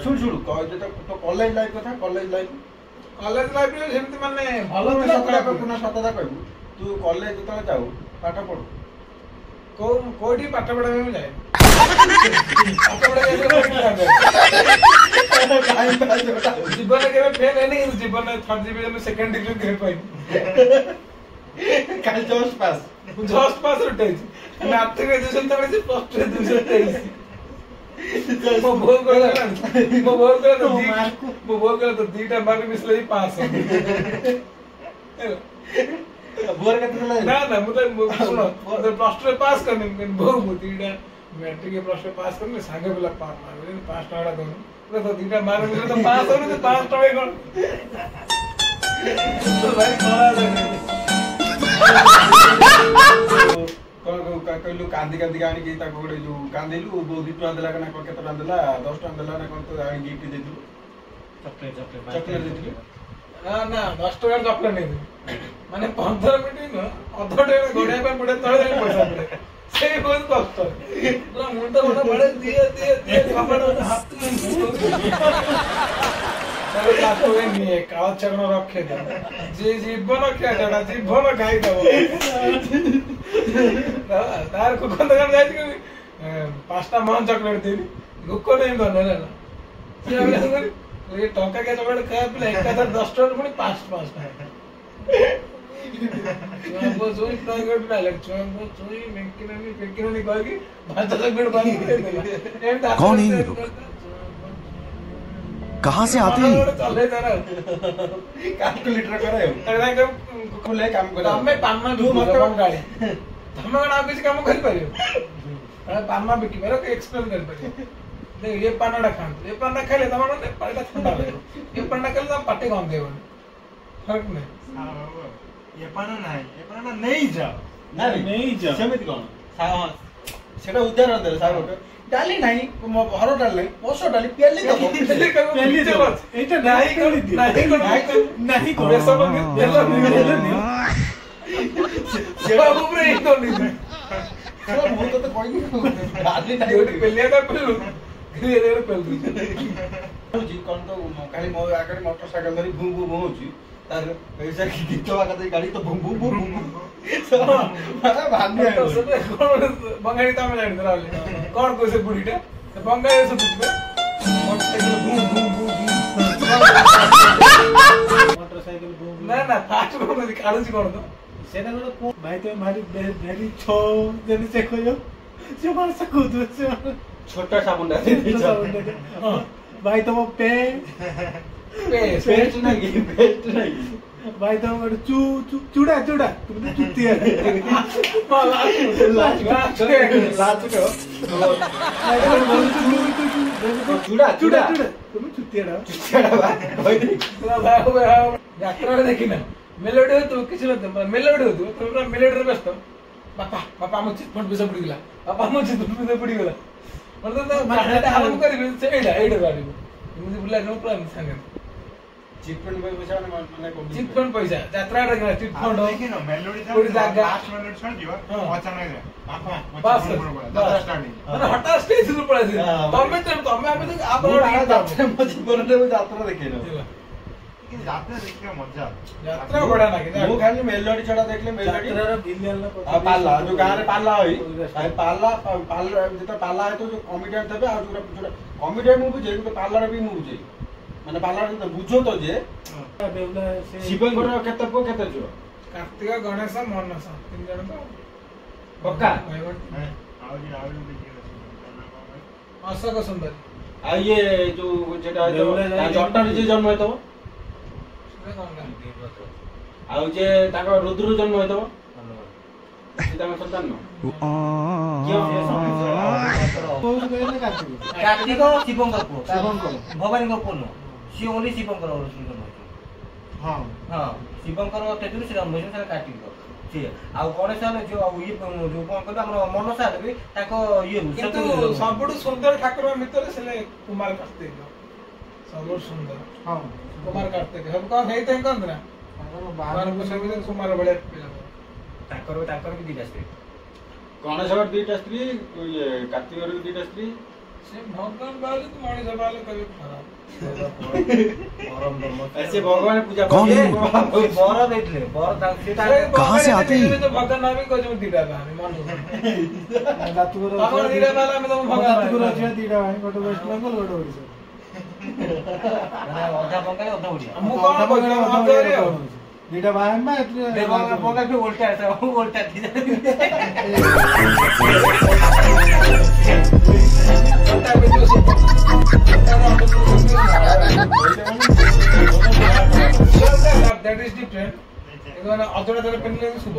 शुण शुण तो college life कथा college life रे सेमती माने भलो सतता पुना सतता कहबू तू कॉलेज जतले जाऊ पाठ पढ कोठी पाठ पढ़ा में जाए पाठ पढ़ा जीवन के फेल है नहीं जीवन में थर्ड डिवीजन में सेकंड डिवीजन के पाई काल जस्ट पास उठे मैं अब तक ग्रेजुएशन तक से फर्स्ट डिवीजन तेईस वो बोल कर तो दीटा मार्क मिसले ही पास है बोर करते चला ना मतलब सुनो प्लस 2 पास करने बहुत दीटा मैट्रिक के प्लस 2 पास करने सांगे बोला पास मार 5 टाड़ा दोनों तो दीटा मार मिले तो पास हो तो 5 टावे कौन तो भाई कोला कहलु कांदी कांदी आनी कि ताको गोटे जो कांदिलु 2 टका देला ना केते टका देला 10 टका देला ना कोन तो आनी गिफ्ट देलु चॉकलेट देलु ना 10 टका चॉकलेट नहीं माने 15 मिनिट न अध डे गोड़े पे पड़े तळे पैसा पड़े से बहुत कष्ट पूरा मुंडा बड़ा बड़े दिए खबर हाथ में तारे काटो नहीं है काल चक्र रखे दे जे जीवन क्या जड़ा जीवन खाई दबो तार को कोन दगा जाई कि पांचटा मान चॉकलेट देनी रुको नहीं बने ना ये टंका के चॉकलेट खाए पले एक 10 टका पुनी 5 वो जोई टारगेट डाले वो जोई मेकिनानी पेकिनानी कह के भात चॉकलेट बांध के देला कौन है ये लोग कहां से आते हैं चले जरा कैलकुलेटर करे अरे कोले काम करे हमें पानमा दू मत गाड़ी हमें ना किसी काम कर परियो अरे पानमा बिकी मेरे को एक्सप्लेन कर परियो देख ये पानाडा खान ये पाना खाले तमारो ने पाटा ठंडा लगे ये पाना खाले तो पाटे काम देवन फर्क नहीं ये पाना नहीं जा नहीं जा सेमित कोन सेटा उदाहरण दे सागर डाली नहीं हर डाली पोसो डाली पेली दबो पहली जब एटा नहीं कोनी नहीं को सब देला सेवा ऊपर एक तो नहीं सब वो तो कोई नहीं डाली नहीं जोड़ी पेलिया का पेलु धीरे पेलु जी कोन तो खाली मो आकर मोटरसाइकिल धरी भू भू होची तार पैसा की गीतवा का गाड़ी तो भू भू भू सब भाग गया सब कोन बंगाली तमे जानि रहले कोन कोसे बुढ़ीटा तो बंगाली से पूछबे मोटरसाइकिल भू भू भू मोटरसाइकिल बूम ना ना फास्ट कोन काढुची कोन तो सेटा को भाई तो मारी भेरी छो जने से खोयो से मार सकू तो से छोटा साबुन डाल दे भाई तो वो पेस्ट नहीं भाई तो चू चूड़ा तुम तो चुत्ती है लाच चूड़ा तुम चुत्ती है यात्रा देखी ना मेलोडी हो तू किसी मेलोडी हो तू पूरा मेलोडी व्यस्त बापा मो चिटफंड पैसा पड़ी गला बापा मो चिटफंड पैसा पड़ी गला मतलब माने हम करी से एडा गाड़ी मुझे बुला नो प्रॉब्लम संगे चिटफंड पैसा माने को चिटफंड पैसा यात्रा रे चिटफंड देखि न मेलोडी पूरी जगह लास्ट मेलोडी छोड़ दियो अचानक रे बस स्टार्टिंग मैंने हटा स्टेज रे पड़ा थी तमे हमें आप मो जीवन रे यात्रा देखे न यात्रा देखियो मजा यात्रा बड़ा ना कि वो खाली मेलोडी छड़ा देखले मेलोडी यात्रा बिलियन लो पाला जो गां रे पाला होई पाला जेता पाला है तो जो कॉमेडियन तबे आ जो कॉमेडियन मु बुझे तो पाला रे भी मु बुझे माने पाला रे तो बुझो तो जे शिवंकर केते पो केते जो कार्तिक गणेश मनसा तीन जण तो पक्का आउरी अशोक सुंदर आ ये जो जेटा जट्टा जे जन्म होतो आ जे ताको रुद्र जन्म होतो सीता में संतान न क्यों कार्तिक शिवंकर को भवानी को पुनो सी ओनली शिवंकर और सुंदर हां हां शिवंकर तेतुर से मोशन से कार्तिक सी आ गणेश जो ये जो कोन कहबे हमर मनसा भी ताको ये किंतु सबुड सुंदर ठाकुर मित्र से कुमार कार्तिक सबुड सुंदर हां कुमार कार्तिक हम कौन है तो कौन ना बार पुछे भी कुमार बड़े ताकर भी दीटा स्त्री गणेश और दीटा स्त्री ये कार्तिक और दीटा स्त्री ସେ ଭଗବାନ ବାହାରିଲେ ତୁ ମଣିଷ ବାହାରିଲେ କହିବେ ଖରାପ। ऐसे भगवान पूजा कौन है? ବର ଦେଇଥିଲେ ବର ତାଙ୍କୁ ସେ कहाँ से आते हैं? ଭଗବାନ ଭାବି କହୁଛୁ ମୁଁ ଦିଟା ବାହାରେ ମନକୁ ଦାତୁର ତମର ଦିଟା ବାହାରେ ଆମେ ତମ ଭଗବାନ ଦାତୁର ଅଛି ଦିଟା ଭାଇ ଗୋଟେ ୱେଷ୍ଟ ବେଙ୍ଗଲ ଗୋଟେ ଓଡ଼ିଶା ଅଧା ବଙ୍ଗାଳୀ ଅଧା ଓଡ଼ିଆ ମୁଁ କଣ କହୁଛି ମତେ ଆଉ ଦିଟା ଭାଇ ମା ଏଥିରେ ବଙ୍ଗାଳୀ ଓଲଟା ଆସେ ଓଲଟା ଦିଟା that is different. ଅଜଣା ତାର ପେନ୍ ଲାଗି ଶୁଭ